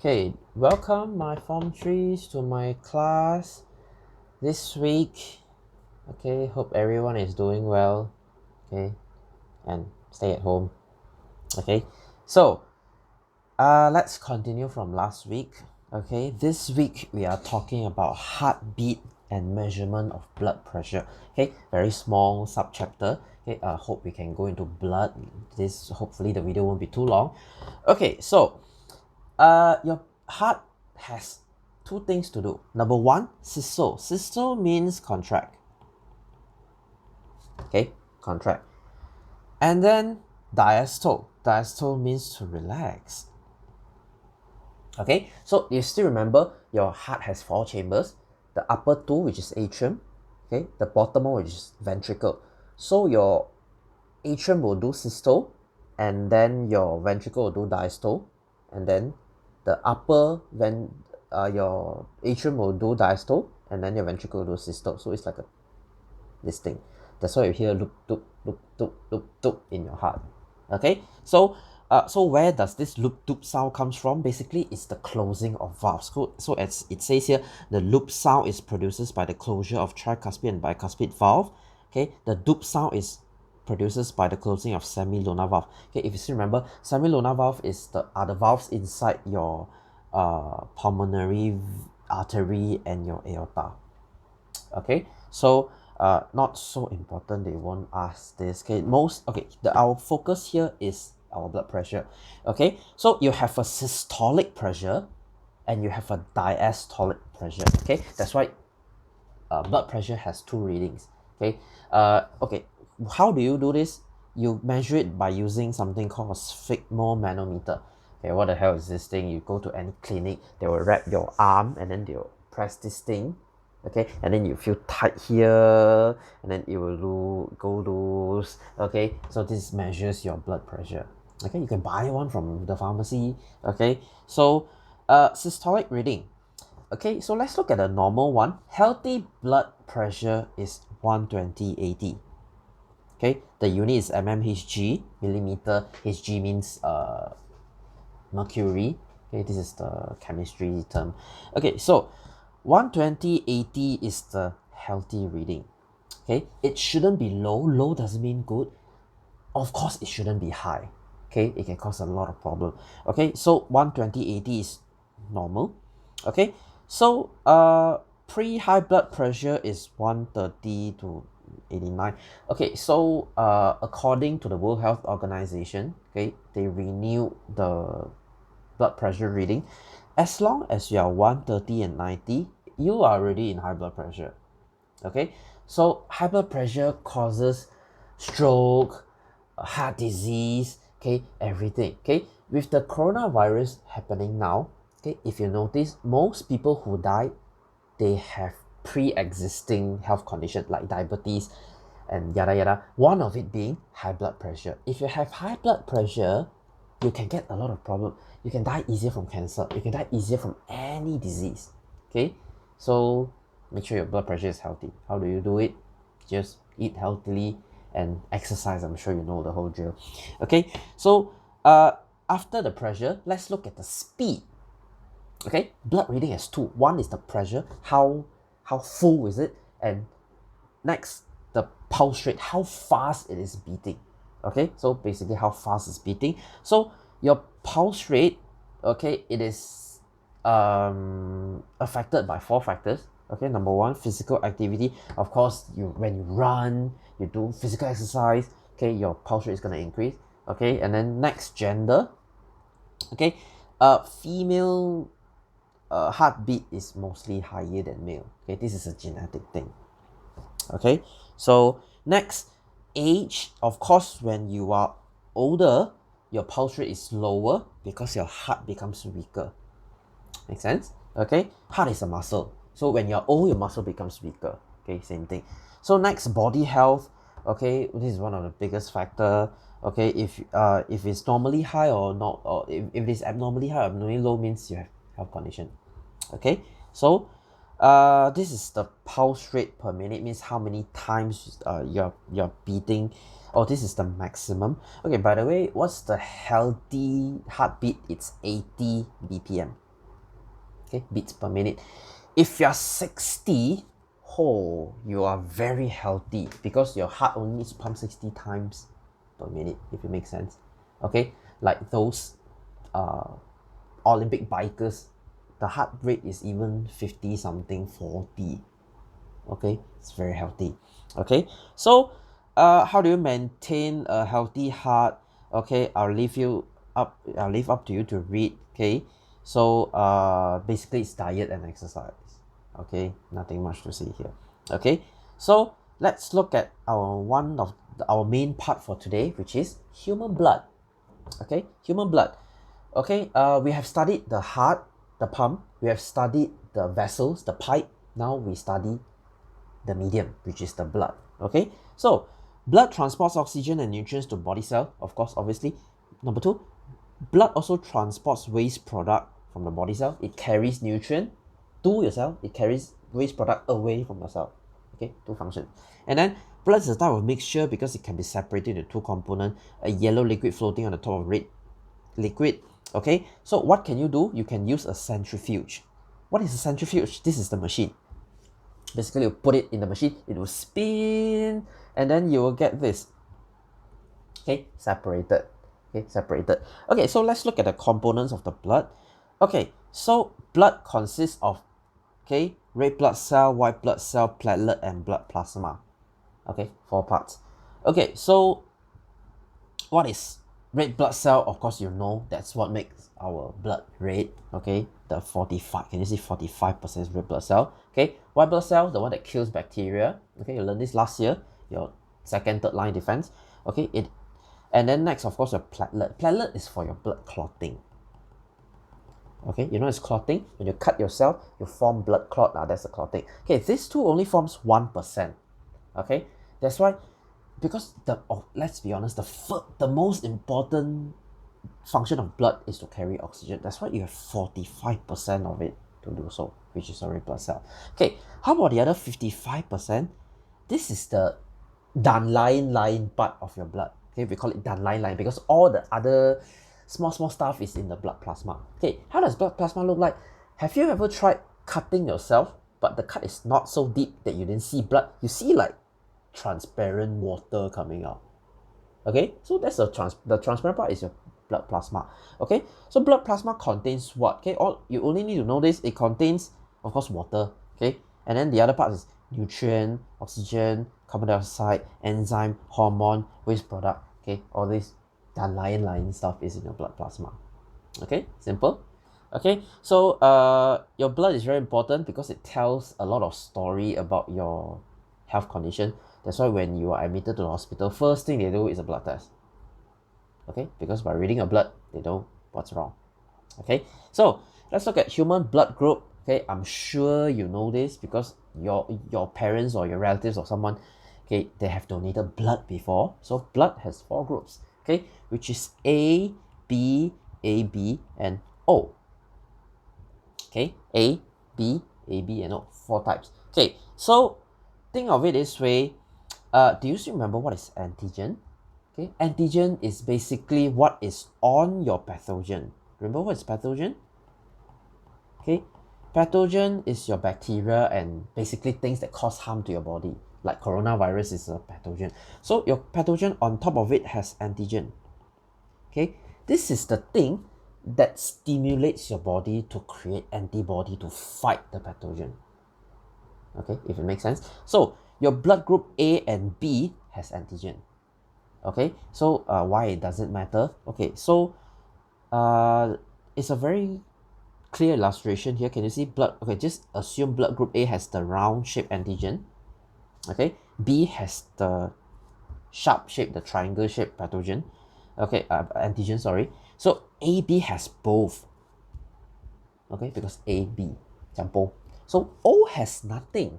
Okay, welcome my Form 3s to my class this week. Okay, hope everyone is doing well. Okay, and stay at home. Okay, so let's continue from last week. Okay, this week we are talking about heartbeat and measurement of blood pressure. Okay, very small subchapter. Okay, hope we can go into blood. This hopefully the video won't be too long. Okay, so your heart has two things to do. Number one, systole. Systole means contract. Okay, contract. And then diastole. Diastole means to relax. Okay, so you still remember your heart has four chambers. The upper two, which is atrium. Okay, the bottom one, which is ventricle. So your atrium will do systole, and then your ventricle will do diastole, and then the your atrium will do diastole, and then your ventricle will do systole. So it's like this thing. That's why you hear loop doop loop doop loop doop in your heart. Okay, so where does this loop doop sound comes from? Basically, it's the closing of valves. So as it says here, the loop sound is produced by the closure of tricuspid and bicuspid valve. Okay, the doop sound is produced by the closing of semilunar valve. Okay, if you still remember, semilunar valve is are the valves inside your pulmonary artery and your aorta. Okay, so not so important, they won't ask this. Okay, our focus here is our blood pressure. Okay, so you have a systolic pressure and you have a diastolic pressure. Okay, that's why blood pressure has two readings. Okay, how do you do this? You measure it by using something called a sphygmomanometer. Okay, what the hell is this thing? You go to any clinic, they will wrap your arm and then they'll press this thing. Okay, and then you feel tight here, and then it will go loose. Okay, so this measures your blood pressure. Okay, you can buy one from the pharmacy. Okay, so systolic reading. Okay, so let's look at a normal one. Healthy blood pressure is 120/80. Okay, the unit is mmHg, millimeter. Hg means mercury. Okay, this is the chemistry term. Okay, so 120/80 is the healthy reading. Okay, it shouldn't be low. Low doesn't mean good. Of course, it shouldn't be high. Okay, it can cause a lot of problem. Okay, so 120/80 is normal. Okay, so pre-high blood pressure is 130 to 89. Okay, so according to the World Health Organization, okay, they renew the blood pressure reading. As long as you are 130 and 90, you are already in high blood pressure. Okay, so high blood pressure causes stroke, heart disease, okay, everything. Okay, with the coronavirus happening now, okay, if you notice, most people who died, they have pre-existing health conditions like diabetes and yada yada, one of it being high blood pressure. If you have high blood pressure, you can get a lot of problem. You can die easier from cancer, you can die easier from any disease. Okay, so make sure your blood pressure is healthy. How do you do it? Just eat healthily and exercise. I'm sure you know the whole drill. Okay, so after the pressure, let's look at the speed. Okay, blood reading has two. One is the pressure, how full is it, and next, the pulse rate, how fast it is beating. Okay, so basically how fast it's beating. So your pulse rate, okay, it is affected by four factors. Okay, number one, physical activity. Of course, when you run, you do physical exercise, okay, your pulse rate is going to increase. Okay, and then next, gender. Okay, female heartbeat is mostly higher than male. Okay, this is a genetic thing. Okay, so next, age. Of course, when you are older, your pulse rate is lower because your heart becomes weaker. Make sense? Okay, heart is a muscle, so when you're old, your muscle becomes weaker. Okay, same thing. So next, body health. Okay, this is one of the biggest factor. Okay, if it's normally high or not, or if it's abnormally high or abnormally low, means you have health condition. Okay, so this is the pulse rate per minute, means how many times you're beating. Oh, this is the maximum. Okay, by the way, what's the healthy heartbeat? It's 80 BPM. okay, beats per minute. If you're 60, oh, you are very healthy because your heart only needs to pump 60 times per minute, if it makes sense. Okay, like those Olympic bikers, the heart rate is even 50 something, 40. Okay, it's very healthy. Okay, so how do you maintain a healthy heart? Okay, I'll leave up to you to read. Okay, so basically it's diet and exercise. Okay, nothing much to see here. Okay, so let's look at our main part for today, which is human blood. Okay, human blood. Okay, we have studied the heart, the pump, we have studied the vessels, the pipe. Now we study the medium, which is the blood. Okay, so blood transports oxygen and nutrients to body cell, of course, obviously. Number two, blood also transports waste product from the body cell. It carries nutrient to your cell, it carries waste product away from your cell. Okay, two functions. And then blood is a type of mixture because it can be separated into two components, a yellow liquid floating on the top of red liquid. Okay, so what can you do? You can use a centrifuge. What is a centrifuge? This is the machine. Basically, you put it in the machine, it will spin, and then you will get this. Okay, separated. Okay, separated. Okay, so let's look at the components of the blood. Okay, so blood consists of, okay, red blood cell, white blood cell, platelet, and blood plasma. Okay, 4 parts. Okay, so what is red blood cell? Of course, you know that's what makes our blood red. Okay, the 45, can you see 45% red blood cell? Okay, white blood cell, the one that kills bacteria. Okay, you learned this last year, your second, third line defense. Okay, and then next, of course, your platelet. Platelet is for your blood clotting. Okay, you know it's clotting. When you cut yourself, you form blood clot. That's the clotting. Okay, this two only forms 1%. Okay, that's why, because let's be honest, the most important function of blood is to carry oxygen. That's why you have 45% of it to do so, which is a red blood cell. Okay, how about the other 55%? This is the line part of your blood. Okay, we call it line because all the other small stuff is in the blood plasma. Okay, how does blood plasma look like? Have you ever tried cutting yourself, but the cut is not so deep that you didn't see blood? You see like transparent water coming out. Okay, so that's the transparent part is your blood plasma. Okay, so blood plasma contains what? Okay, you only need to know this. It contains, of course, water. Okay, and then the other part is nutrient, oxygen, carbon dioxide, enzyme, hormone, waste product. Okay, all this line stuff is in your blood plasma. Okay, simple. Okay, so your blood is very important because it tells a lot of story about your health condition. That's why when you are admitted to the hospital, first thing they do is a blood test. Okay, because by reading your blood, they know what's wrong. Okay, so let's look at human blood group. Okay, I'm sure you know this because your parents or your relatives or someone, okay, they have donated blood before. So blood has 4 groups. Okay, which is A, B, AB, and O. Okay, A, B, AB, and O. 4 types. Okay, so think of it this way. Do you still remember what is antigen? Okay, antigen is basically what is on your pathogen. Remember what is pathogen? Okay, pathogen is your bacteria and basically things that cause harm to your body. Like coronavirus is a pathogen. So your pathogen on top of it has antigen. Okay, this is the thing that stimulates your body to create antibody to fight the pathogen. Okay, if it makes sense. So your blood group A and B has antigen. Okay, so why does it matter? Okay, so it's a very clear illustration here. Can you see blood? Okay, just assume blood group A has the round shaped antigen. Okay, B has the sharp shape, the triangle shape pathogen. Okay, antigen, sorry. So AB has both. Okay, because AB, both. So O has nothing.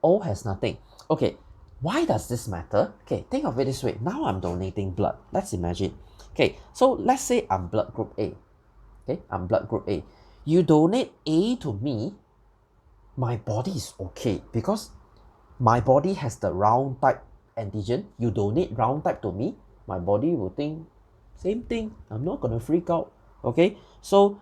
O has nothing. Okay, why does this matter? Okay, think of it this way. Now I'm donating blood. Let's imagine. Okay, so let's say I'm blood group A. Okay, I'm blood group A. You donate A to me, my body is okay because my body has the round type antigen. You donate round type to me, my body will think same thing. I'm not gonna freak out. Okay, so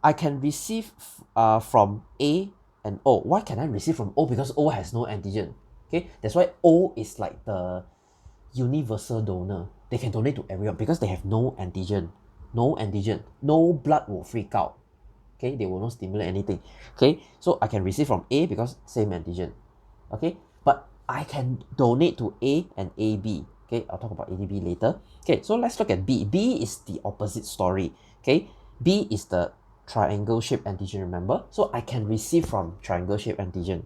I can receive from A and O. Why can I receive from O? Because O has no antigen. Okay, that's why O is like the universal donor. They can donate to everyone because they have no antigen. No antigen. No blood will freak out. Okay, they will not stimulate anything. Okay, so I can receive from A because same antigen. Okay, but I can donate to A and AB. Okay, I'll talk about ADB later. Okay, so let's look at B. B is the opposite story. Okay, B is the triangle shaped antigen, remember? So I can receive from triangle shaped antigen.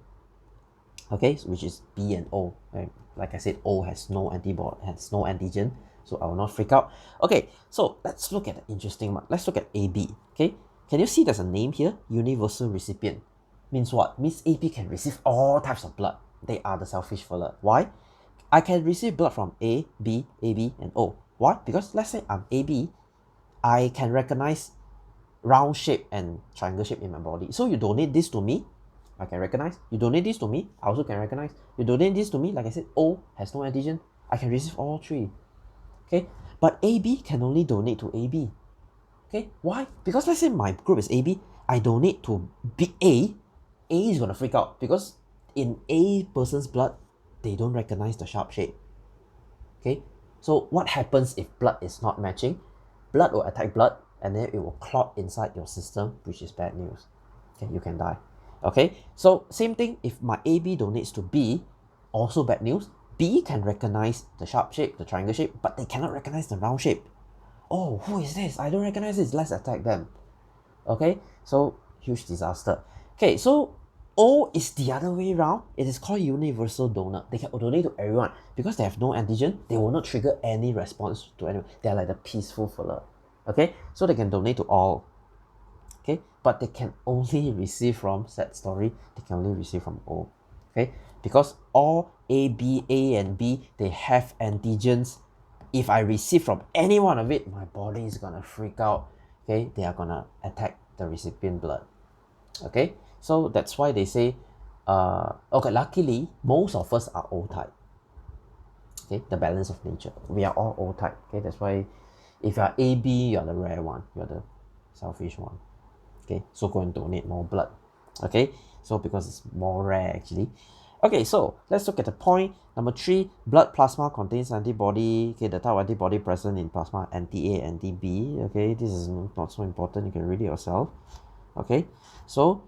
Okay, so which is B and O. Right? Like I said, O has no antibody, has no antigen, so I will not freak out. Okay, so let's look at the interesting one. Let's look at AB. Okay, can you see there's a name here? Universal recipient. Means what? Means AB can receive all types of blood. They are the selfish fella. Why? I can receive blood from A, B, AB, and O. Why? Because let's say I'm AB, I can recognize round shape and triangle shape in my body. So you donate this to me, I can recognize. You donate this to me, I also can recognize. You donate this to me, like I said, O has no antigen, I can receive all three. Okay, but AB can only donate to AB. Okay, why? Because let's say my group is AB, I donate to big A, A is gonna freak out because in A person's blood, they don't recognize the sharp shape. Okay, so what happens if blood is not matching? Blood will attack blood and then it will clot inside your system, which is bad news. Okay, you can die. Okay, so same thing, if my AB donates to B, also bad news. B can recognize the sharp shape, the triangle shape, but they cannot recognize the round shape. Oh, who is this? I don't recognize this. Let's attack them. Okay, so huge disaster. Okay, so O is the other way around. It is called universal donor. They can donate to everyone because they have no antigen. They will not trigger any response to anyone. They are like the peaceful fella. Okay, so they can donate to all. Okay, but they can only receive from, sad story, they can only receive from O. Okay, because all A and B, they have antigens. If I receive from any one of it, my body is gonna freak out. Okay, they are gonna attack the recipient blood. Okay, so that's why they say, okay, luckily most of us are O type. Okay, the balance of nature, we are all O type. Okay, that's why if you are AB, you're the rare one, you're the selfish one. Okay, so go and donate more blood. Okay, so because it's more rare actually. Okay, so let's look at the point number 3. Blood plasma contains antibody. Okay, the type of antibody present in plasma, anti-A, anti-B. Okay, this is not so important, you can read it yourself. Okay, so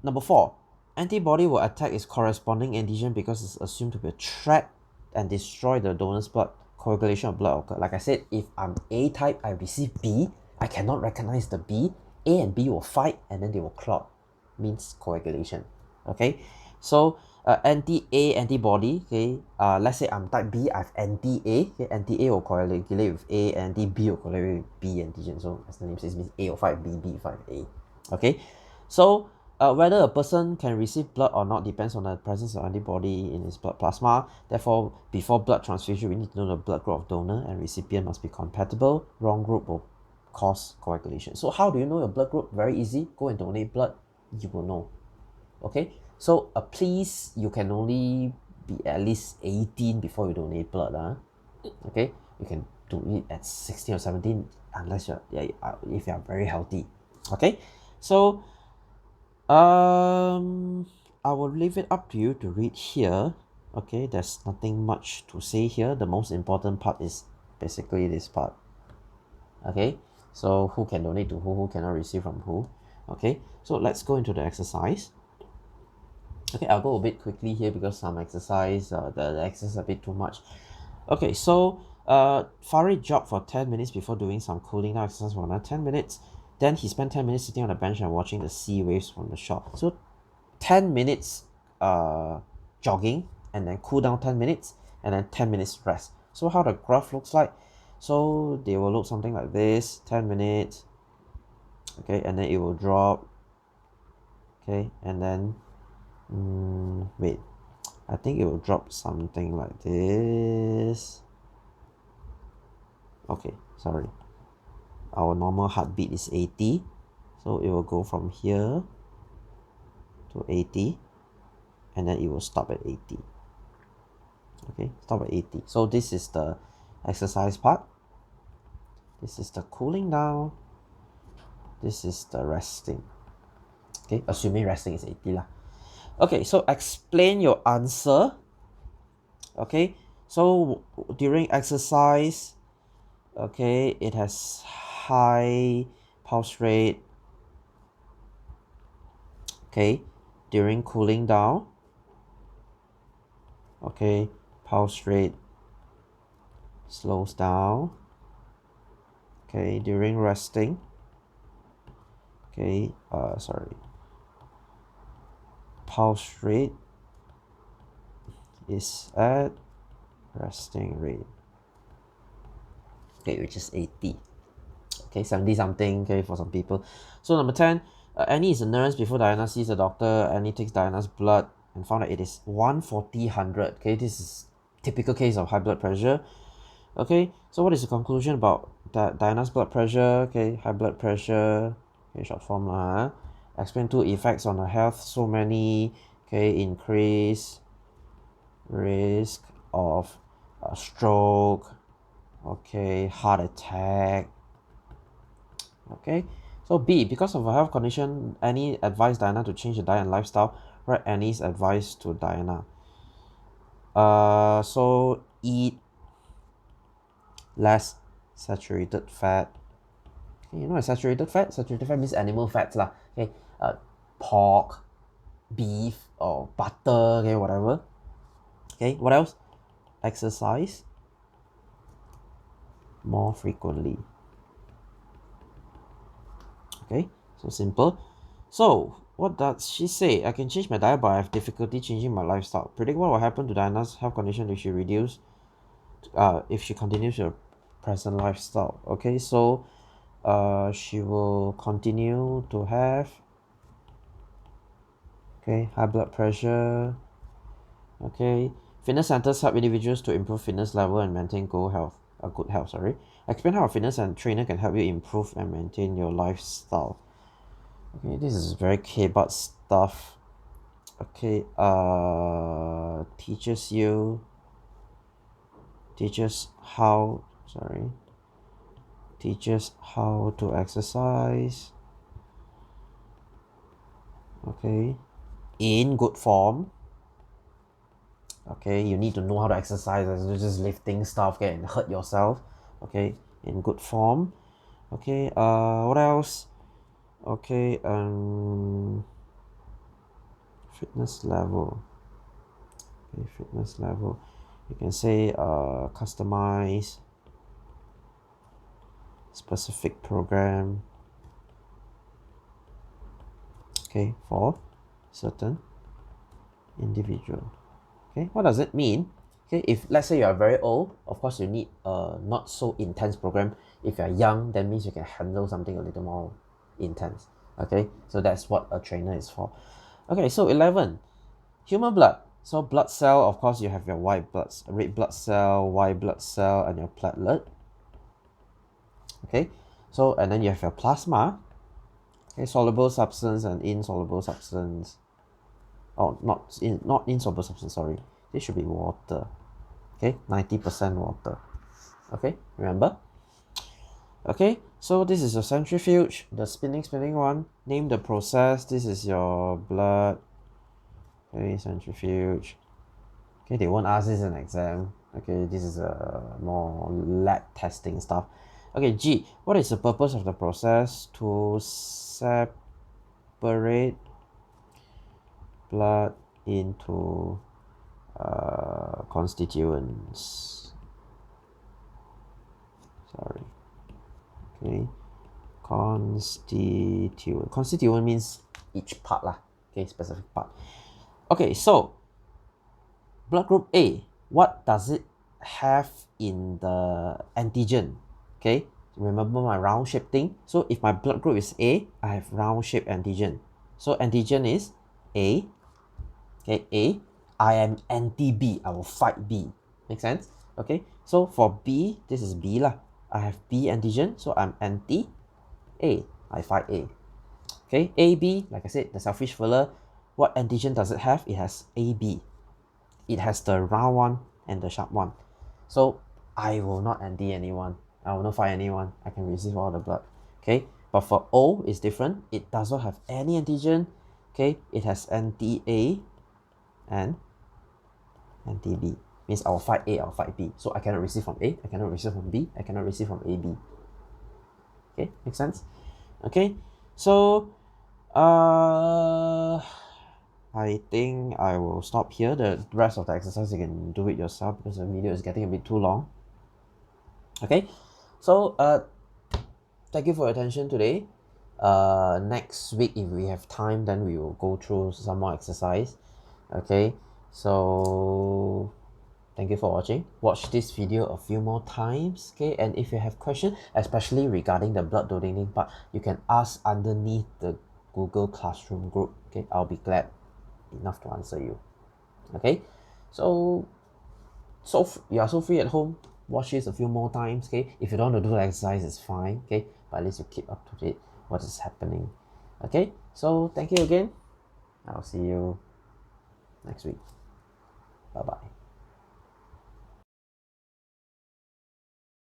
number 4, antibody will attack its corresponding antigen because it's assumed to be a threat and destroy the donor's blood. Coagulation of blood occur. Like I said, if I'm A type, I receive B, I cannot recognize the B. A and B will fight and then they will clot. Means coagulation. Okay, so anti-A antibody. Okay, let's say I'm type B, I have anti-A. Okay, anti-A will coagulate with A, anti-B will coagulate with B antigen. So as the name says, means A will fight B, B fight A. Okay, so whether a person can receive blood or not depends on the presence of antibody in his blood plasma. Therefore, before blood transfusion, we need to know the blood group of donor and recipient must be compatible. Wrong group will cause coagulation. So how do you know your blood group? Very easy. Go and donate blood. You will know. Okay. So please, you can only be at least 18 before you donate blood. Okay. You can do it at 16 or 17 unless you're if you are very healthy. Okay. So I will leave it up to you to read here. Okay, there's nothing much to say here. The most important part is basically this part. Okay, so who can donate to who cannot receive from who. Okay, so let's go into the exercise. Okay, I'll go a bit quickly here because some exercise, the exercise is a bit too much. Okay, so Farid jogged for 10 minutes before doing some cooling down exercise for another 10 minutes. Then he spent 10 minutes sitting on the bench and watching the sea waves from the shore. So 10 minutes jogging and then cool down 10 minutes and then 10 minutes rest. So how the graph looks like, so they will look something like this: 10 minutes, okay, and then it will drop, okay, and then wait, I think it will drop something like this. Okay, sorry, our normal heartbeat is 80, so it will go from here to 80 and then it will stop at 80. Okay, stop at 80. So this is the exercise part. This is the cooling down. This is the resting. Okay, assuming resting is 80 lah. Okay, so explain your answer. Okay, so during exercise, okay, it has high pulse rate. Okay, during cooling down, okay, pulse rate slows down. Okay, during resting, okay, pulse rate is at resting rate, okay, which is 80. Okay, 70 something, okay, for some people. So number 10, Annie is a nurse. Before Diana sees the doctor, Annie takes Diana's blood and found that it is 140/100. Okay, this is typical case of high blood pressure. Okay, so what is the conclusion about Diana's blood pressure? Okay, high blood pressure, okay, short form lah. Explain two effects on her health. So many, okay, increase risk of stroke, okay, heart attack. Okay, so B, because of her health condition, Annie advised Diana to change the diet and lifestyle. Write Annie's advice to Diana. So eat less saturated fat. Okay, you know what saturated fat? Saturated fat means animal fats lah. Okay, pork, beef, or butter. Okay, whatever. Okay, what else? Exercise more frequently. Okay, so simple. So what does she say? I can change my diet, but I have difficulty changing my lifestyle. Predict what will happen to Diana's health condition if she if she continues her present lifestyle. Okay, so she will continue to have, okay, high blood pressure. Okay, fitness centers help individuals to improve fitness level and maintain good health. Sorry. Explain how a fitness and trainer can help you improve and maintain your lifestyle. Okay, this is very K-but stuff. Okay, teaches how to exercise. Okay, in good form. Okay, you need to know how to exercise, just lifting stuff, okay, and hurt yourself. Okay, in good form. Okay, what else? Okay, fitness level. Okay, fitness level. You can say customize specific program. Okay, for certain individual. Okay, what does it mean? Okay, if let's say you are very old, of course you need a not so intense program. If you are young, that means you can handle something a little more intense. Okay, so that's what a trainer is for. Okay, so 11, human blood. So blood cell, of course, you have your red blood cell, white blood cell, and your platelet. Okay, so and then you have your plasma. Okay, soluble substance and insoluble substance. Oh, not insoluble substance, sorry. This should be water. Okay, 90% water. Okay, remember? Okay, so this is your centrifuge, the spinning one. Name the process. This is your blood. Okay, centrifuge. Okay, they won't ask this in exam. Okay, this is a more lab testing stuff. Okay, G, what is the purpose of the process? To separate blood into constituents. Sorry. Okay, constituent means each part lah. Okay, specific part. Okay, so blood group A, what does it have in the antigen? Okay, remember my round shape thing. So if my blood group is A, I have round shape antigen. So antigen is A. Okay, A. I am anti-B. I will fight B. Make sense? Okay, so for B, this is B lah. I have B antigen, so I'm anti-A. I fight A. Okay, AB, like I said, the selfish filler. What antigen does it have? It has AB. It has the round one and the sharp one. So I will not anti anyone. I will not fight anyone. I can receive all the blood. Okay, but for O is different. It does not have any antigen. Okay, it has anti-A and anti-B. Means I'll fight A, I'll fight B. So I cannot receive from A, I cannot receive from B, I cannot receive from AB. Okay, make sense? Okay, so I think I will stop here. The rest of the exercise you can do it yourself because the video is getting a bit too long. Okay, so thank you for your attention today. Next week if we have time, then we will go through some more exercise. Okay, so thank you for watching. Watch this video a few more times. Okay, and if you have questions, especially regarding the blood donating part, you can ask underneath the Google Classroom group. Okay, I'll be glad enough to answer you. Okay, so you are so free at home, watch this a few more times. Okay, if you don't want to do the exercise, it's fine. Okay, but at least you keep up to date what is happening. Okay, so thank you again. I'll see you next week.